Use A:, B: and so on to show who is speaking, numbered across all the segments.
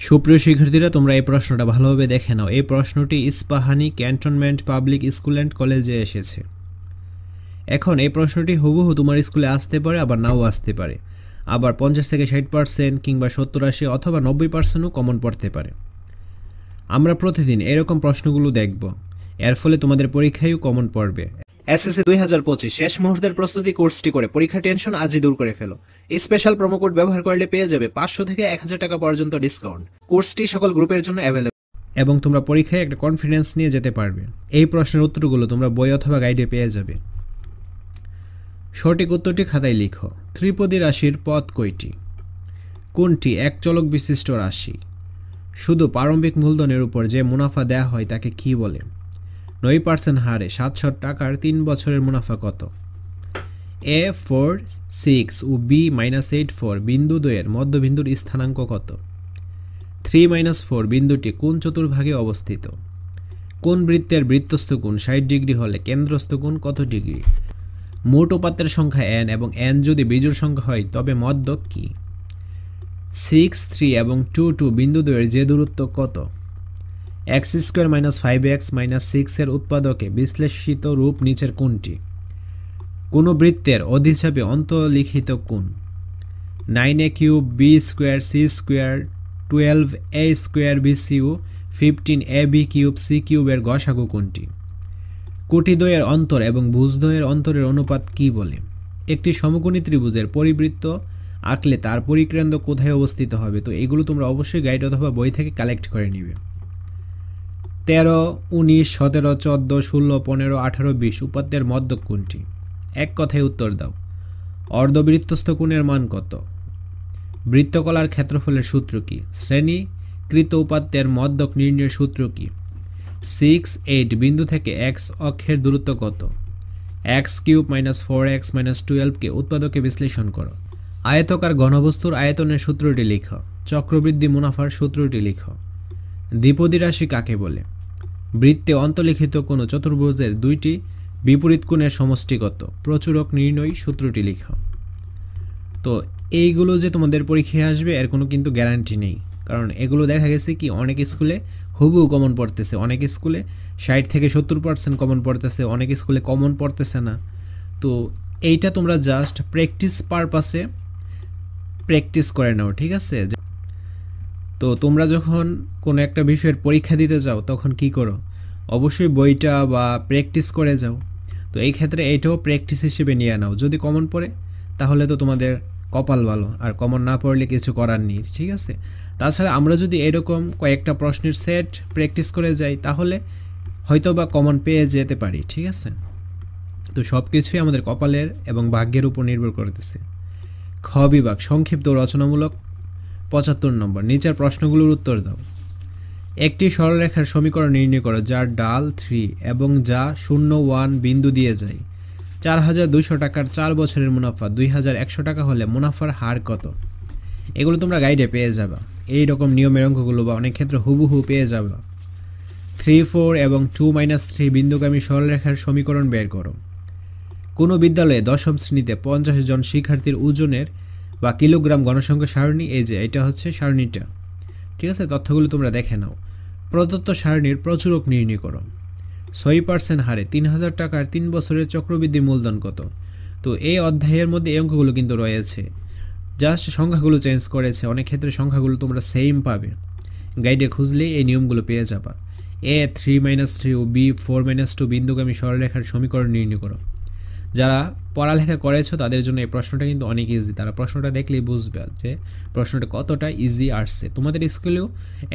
A: সুপ্রিয় শিক্ষার্থীরা, তোমরা এই প্রশ্নটা ভালোভাবে দেখে নাও। এই প্রশ্নটি Ispahani cantonment public school and কলেজে এসেছে। এখন এই প্রশ্নটি হুবহু তোমার স্কুলে আসতে পারে, আবার নাও আসতে পারে। আবার 50 থেকে 60% কিংবা 70-80 অথবা 90%ও কমন পড়তে পারে। আমরা প্রতিদিন এরকম প্রশ্নগুলো দেখব, এর ফলে তোমাদের পরীক্ষায়ও কমন পড়বে। এসএসসি 2025 শেষ মুহূর্তের প্রস্তুতি কোর্সটি করে পরীক্ষার টেনশন আজই দূর করে ফেলো। এই স্পেশাল প্রোমো কোড ব্যবহার করলে পেয়ে যাবে 500 থেকে 1000 টাকা পর্যন্ত ডিসকাউন্ট। কোর্সটি সকল গ্রুপের জন্য অ্যাভেলেবল এবং তোমরা পরীক্ষায় একটা কনফিডেন্স নিয়ে যেতে পারবে। এই প্রশ্নের উত্তরগুলো তোমরা বই অথবা গাইডে পেয়ে যাবে। সঠিক উত্তরটি খাতায় লিখো। ত্রিপদী রাশির পদ কয়টি? কোনটি এক চলক বিশিষ্ট রাশি? শুধু প্রারম্ভিক মূলধনের উপর যে মুনাফা দেয়া হয় তাকে কি বলে? 9% হারে 700 টাকার 3 বছরের মুনাফা কত? A4 6 ও B-8 4 বিন্দু দ্বয়ের মধ্যবিন্দুর স্থানাঙ্ক কত? 3-4 বিন্দুটি কোন চতুর্ভাগে অবস্থিত? কোন বৃত্তের বৃত্তস্থ কোণ 60 ডিগ্রি হলে কেন্দ্রস্থ কোণ কত ডিগ্রি? মোট উপাত্তের সংখ্যা n এবং n যদি বিজোড় সংখ্যা হয় তবে মধ্যক কি? 6 3 এবং 2 2 বিন্দু দ্বয়ের যে দূরত্ব কত? x² - 5x - 6 এর উৎপাদকে বিশ্লেষিত রূপ নিচের কোনটি? কোন বৃত্তের অধিচাপে অন্তর্লিখিত কোণ? 9a³ b² c² 12a² bcu 15ab³ c³ এর গসাগু কোনটি? কোটিদ্বয়ের অন্তর এবং ভুজদ্বয়ের অন্তরের অনুপাত কি বলে? একটি সমকোণী ত্রিভুজের পরিবৃত্ত আঁকলে তার পরিকেন্দ্র কোথায় অবস্থিত হবে? তো এগুলো তোমরা অবশ্যই গাইড অথবা বই থেকে কালেক্ট করে নিবে। 13 19 17 14 16 15 18 20 উপাত্তের মধ্যক কোনটি? এক কথায় উত্তর দাও। অর্ধবৃত্তস্থ কোণের মান কত? বৃত্তকলার ক্ষেত্রফলের সূত্র কি? শ্রেণীকৃত উপাত্তের মধ্যক নির্ণয়ের সূত্র কি? 6 8 বিন্দু থেকে x অক্ষের দূরত্ব কত? x³ - 4x - 12 কে উৎপাদকে বিশ্লেষণ করো। আয়তকার ঘনবস্তুর আয়তনের সূত্রটি লিখো। চক্রবৃদ্ধি মুনাফার সূত্রটি লিখো। দ্বিপদী রাশি কাকে বলে? বৃত্তে অন্তর্লিখিত কোন চতুর্ভুজের দুইটি বিপরীত কোণের সমষ্টি কত? প্রচুরক নির্ণয় সূত্রটি লিখো। তো এইগুলো যে তোমাদের পরীক্ষায় আসবে এর কোনো কিন্তু গ্যারান্টি নেই, কারণ এগুলো দেখা গেছে কি অনেক স্কুলে হুবহু কমন পড়তেছে, অনেক স্কুলে 60 থেকে 70% কমন পড়তেছে, অনেক স্কুলে কমন পড়তেছে না। তো এইটা তোমরা জাস্ট প্র্যাকটিস পারপাসে প্র্যাকটিস করে নাও, ঠিক আছে? তো তোমরা যখন কোনো একটা বিষয়ের পরীক্ষা দিতে যাও তখন কি করো? অবশ্যই বইটা বা প্র্যাকটিস করে যাও। তো এই ক্ষেত্রে এইটাও প্র্যাকটিস হিসেবে নিয়ে নাও। যদি কমন পড়ে তাহলে তো তোমাদের কপাল ভালো, আর কমন না পড়লে কিছু করার নেই, ঠিক আছে? তাছাড়া আমরা যদি এরকম কয়েকটা প্রশ্নের সেট প্র্যাকটিস করে যাই তাহলে হয়তো বা কমন পেয়ে যেতে পারি, ঠিক আছে? তো সব কিছুই আমাদের কপালের এবং ভাগ্যের উপর নির্ভর করতেছে। খ বিভাগ সংক্ষিপ্ত রচনামূলক 75 নম্বর। নিচের প্রশ্নগুলোর উত্তর দাও। একটি সরলরেখার সমীকরণ নির্ণয় করো যার ডাল 3 এবং যা 0 1 বিন্দু দিয়ে যায়। 4200 টাকার 4 বছরের মুনাফা 2100 টাকা হলে মুনাফার হার কত? এগুলো তোমরা গাইডে পেয়ে যাবা। এই রকম নিয়মের অঙ্কগুলো বা অনেক ক্ষেত্রে হুবহু পেয়ে যাবা। 3 4 এবং 2 - 3 বিন্দুগামী সরলরেখার সমীকরণ বের করো। কোনো বিদ্যালয়ে 10ম শ্রেণীতে 50 জন শিক্ষার্থীর ওজনের বা কিলোগ্রাম গণসংখ্যা সারণী, এই যে এটা হচ্ছে সারণীটা, ঠিক আছে? তথ্যগুলো তোমরা দেখে নাও। প্রদত্ত সারণীর প্রচুরক নির্ণয় করো। 6% হারে 3000 টাকার 3 বছরের চক্রবৃদ্ধি মূলধন কত? তো এই অধ্যায়ের মধ্যে এই অঙ্কগুলো কিন্তু রয়েছে, জাস্ট সংখ্যাগুলো চেঞ্জ করেছে। অনেক ক্ষেত্রে সংখ্যাগুলো তোমরা সেম পাবে, গাইডে খুঁজলেই এই নিয়মগুলো পেয়ে যাবা। A3-3 ও B4-2 বিন্দুগামী সরলরেখার সমীকরণ নির্ণয় করো। যারা পড়ালেখা করেছো তাদের জন্য এই প্রশ্নটা কিন্তু অনেক ইজি, তারা প্রশ্নটা দেখলেই বুঝবে যে প্রশ্নটা কতটা ইজি আসছে। তোমাদের স্কুলেও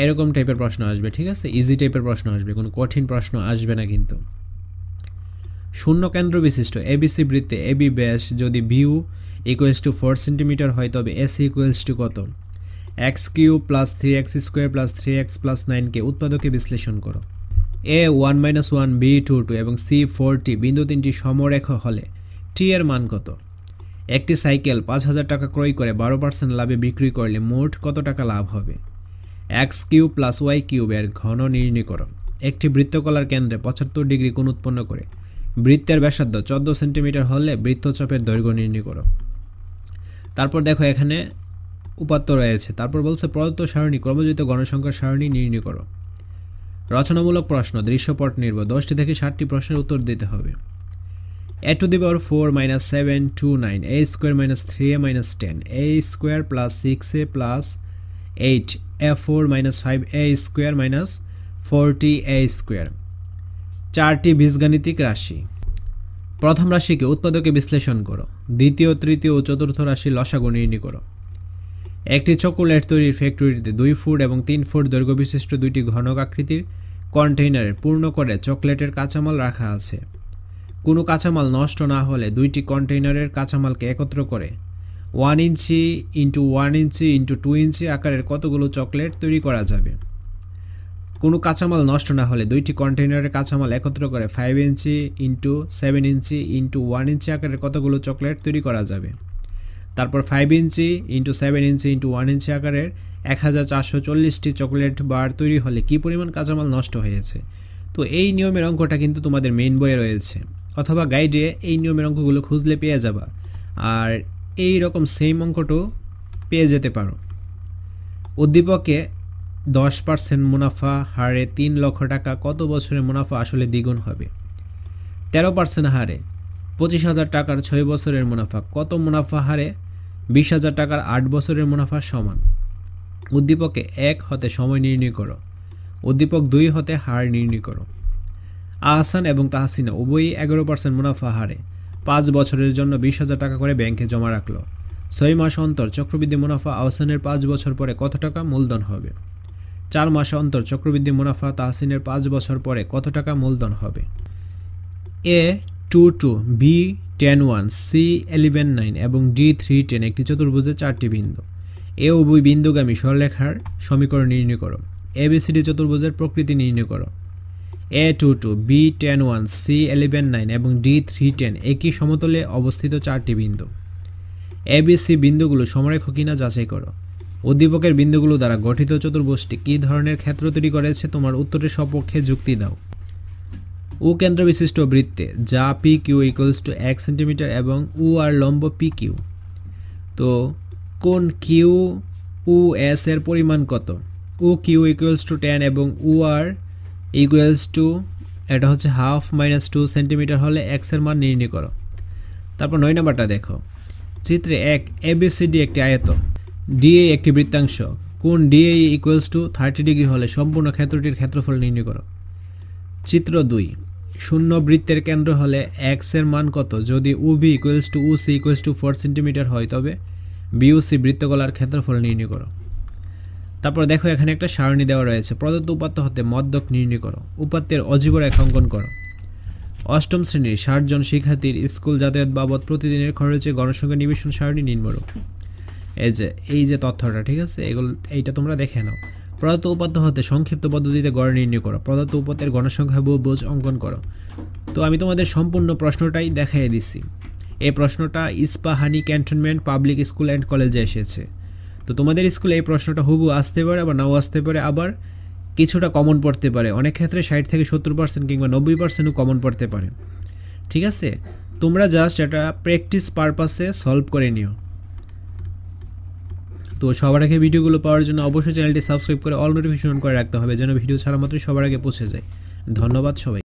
A: এরকম টাইপের প্রশ্ন আসবে, ঠিক আছে? ইজি টাইপের প্রশ্ন আসবে, কোনো কঠিন প্রশ্ন আসবে না কিন্তু। শূন্য কেন্দ্র বিশিষ্ট এবিসি বৃত্তে এবি ব্যাস যদি ভিউ = 4 সেন্টিমিটার হয় তবে এসি = কত? x³ + 3x² + 3x + 9 কে উৎপাদকে বিশ্লেষণ করো। A1 - 1 B2 2 এবং C4T বিন্দু তিনটি সমরেখ হলে টি এর মান কত? একটি সাইকেল 5000 টাকা ক্রয় করে 12% লাভে বিক্রি করলে মোট কত টাকা লাভ হবে? x³ + y³ এর ঘন নির্ণয় করো। একটি বৃত্তকলার কেন্দ্রে 75 ডিগ্রি কোণ উৎপন্ন করে বৃত্তের ব্যাসার্ধ 14 সেন্টিমিটার হলে বৃত্তচাপের দৈর্ঘ্য নির্ণয় করো। তারপর দেখো এখানে উপাত্ত রয়েছে। তারপর বলছে প্রদত্ত সারণী ক্রমযুক্ত গণসংখ্যার সারণী নির্ণয় করো। রচনামূলক প্রশ্ন, দৃশ্যপট নির্ভর। 10টি থেকে 60টি প্রশ্নের উত্তর দিতে হবে। a to the power 4 minus 7 2 9 a square minus 3a minus 10 a square plus 6a plus 8 a4 minus 5a square minus 40a square। 4টি বীজগাণিতিক রাশি। প্রথম রাশিকে উৎপাদকে বিশ্লেষণ করো। দ্বিতীয়, তৃতীয় ও চতুর্থ রাশি লসাগু নির্ণয় করো। একটি চকোলেট তৈরির ফ্যাক্টরিতে 2 ফুট এবং 3 ফুট দৈর্ঘ্য বিশিষ্ট 2টি ঘনক আকৃতির কন্টেইনারে পূর্ণ করে চকলেটের কাঁচামাল রাখা আছে। কোনো কাঁচামাল নষ্ট না হলে 2টি কন্টেইনারের কাঁচামালকে একত্র করে 1 ইঞ্চি ইন্টু 1 ইঞ্চি ইন্টু 2 ইঞ্চি আকারের কতগুলো চকলেট তৈরি করা যাবে? কোনো কাঁচামাল নষ্ট না হলে 2টি কন্টেইনারের কাঁচামাল একত্র করে 5 ইঞ্চি ইন্টু 7 ইঞ্চি ইন্টু 1 ইঞ্চি আকারের কতগুলো চকলেট তৈরি করা যাবে? তারপর 5 ইঞ্চি ইন্টু 7 ইঞ্চি ইন্টু 1 ইঞ্চি আকারের 1440টি চকলেট বার তৈরি হলে কী পরিমাণ কাঁচামাল নষ্ট হয়েছে? তো এই নিয়মের অঙ্কটা কিন্তু তোমাদের মেইন বইয়ে রয়েছে, অথবা গাইডে এই নিয়মের অঙ্কগুলো খুঁজলে পেয়ে যাবা। আর এই রকম সেম অঙ্কটাও পেয়ে যেতে পারো। উদ্দীপকে 10% মুনাফা হারে 3 লক্ষ টাকা কত বছরের মুনাফা আসলে দ্বিগুণ হবে? 13% হারে 25,000 টাকার 6 বছরের মুনাফা কত মুনাফা হারে 20,000 টাকার 8 বছরের মুনাফা সমান? উদ্দীপকে 1 হতে সময় নির্ণয় করো। উদ্দীপক 2 হতে হার নির্ণয় করো। আহসান এবং তাহসিনা উভয়ই 11% মুনাফা হারে 5 বছরের জন্য 20,000 টাকা করে ব্যাংকে জমা রাখলো। 6 মাস অন্তর চক্রবৃদ্ধি মুনাফা আহসানের 5 বছর পরে কত টাকা মূলধন হবে? 4 মাস অন্তর চক্রবৃদ্ধি মুনাফা তাহসিনের 5 বছর পরে কত টাকা মূলধন হবে? A 2 B 10 C 11 9 এবং D 3 10 একটি চতুর্ভুজের 4টি বিন্দু। এ উভয় বিন্দুগামী সরলরেখার সমীকরণ নির্ণয় করো। ABCD চতুর্ভুজের প্রকৃতি নির্ণয় করো। A 2 B 10 C 11 9 এবং D 3 10 একই সমতলে অবস্থিত 4টি বিন্দু। ABC বিন্দুগুলো সমরেখ কিনা যাচাই করো। উদ্দীপকের বিন্দুগুলো দ্বারা গঠিত চতুর্ভুজটি কী ধরনের ক্ষেত্র তৈরি করেছে? তোমার উত্তরের সপক্ষে যুক্তি দাও। ও কেন্দ্র বিশিষ্ট বৃত্তে যা PQ = 1 সেন্টিমিটার এবং ও আর লম্ব PQ। তো কোন QUS এর পরিমাণ কত? OQ = 10 এবং OR এটা হচ্ছে 1/2 - 2 সেন্টিমিটার হলে x এর মান নির্ণয় করো। তারপর 9 নম্বরটা দেখো। চিত্রে 1 ABCD একটি আয়ত, DA একটি বৃত্তাংশ। কোণ DA = 30 ডিগ্রি হলে সম্পূর্ণ ক্ষেত্রটির ক্ষেত্রফল নির্ণয় করো। চিত্র 2 শূন্য বৃত্তের কেন্দ্র হলে x এর মান কত? যদি OB = OC = 4 সেন্টিমিটার হয় তবে BOC বৃত্তকলার ক্ষেত্রফল নির্ণয় করো। তারপর দেখো এখানে একটা সারণী দেওয়া রয়েছে। প্রদত্ত উপাত্ত হতে মধ্যক নির্ণয় করো। উপাত্তের অজীব রেখা অঙ্কন করো। অষ্টম শ্রেণীর 60 জন শিক্ষার্থীর স্কুল যাতায়াত বাবদ প্রতিদিনের খরচে গণসংখ্যা নিবেশন সারণী নির্ণয় করো। এই যে তথ্যটা, ঠিক আছে, এইটা তোমরা দেখে নাও। প্রদত্ত উপাত্ত হতে সংক্ষিপ্ত পদ্ধতিতে গড় নির্ণয় করো। প্রদত্ত উপাত্তের গণসংখ্যা বহুভুজ অঙ্কন করো। তো আমি তোমাদের সম্পূর্ণ প্রশ্নটাই দেখাই দিছি। এই প্রশ্নটা Ispahani cantonment public school and কলেজে এসেছে। তো তোমাদের স্কুলে এই প্রশ্নটা হুবহু আসতে পারে, আবার নাও আসতে পারে, আবার কিছুটা কমন পড়তে পারে। অনেক ক্ষেত্রে 60 থেকে 70% কিংবা 90%ও কমন পড়তে পারে। ঠিক আছে, তোমরা জাস্ট এটা প্র্যাকটিস পারপাসে সলভ করে নিও। তো সবার আগে ভিডিওগুলো পাওয়ার জন্য অবশ্যই চ্যানেলটি সাবস্ক্রাইব করে অল নোটিফিকেশন অন করে রাখতে হবে, যেন ভিডিও ছাড়া মাত্রই সবার আগে পৌঁছে যায়। ধন্যবাদ সবাই।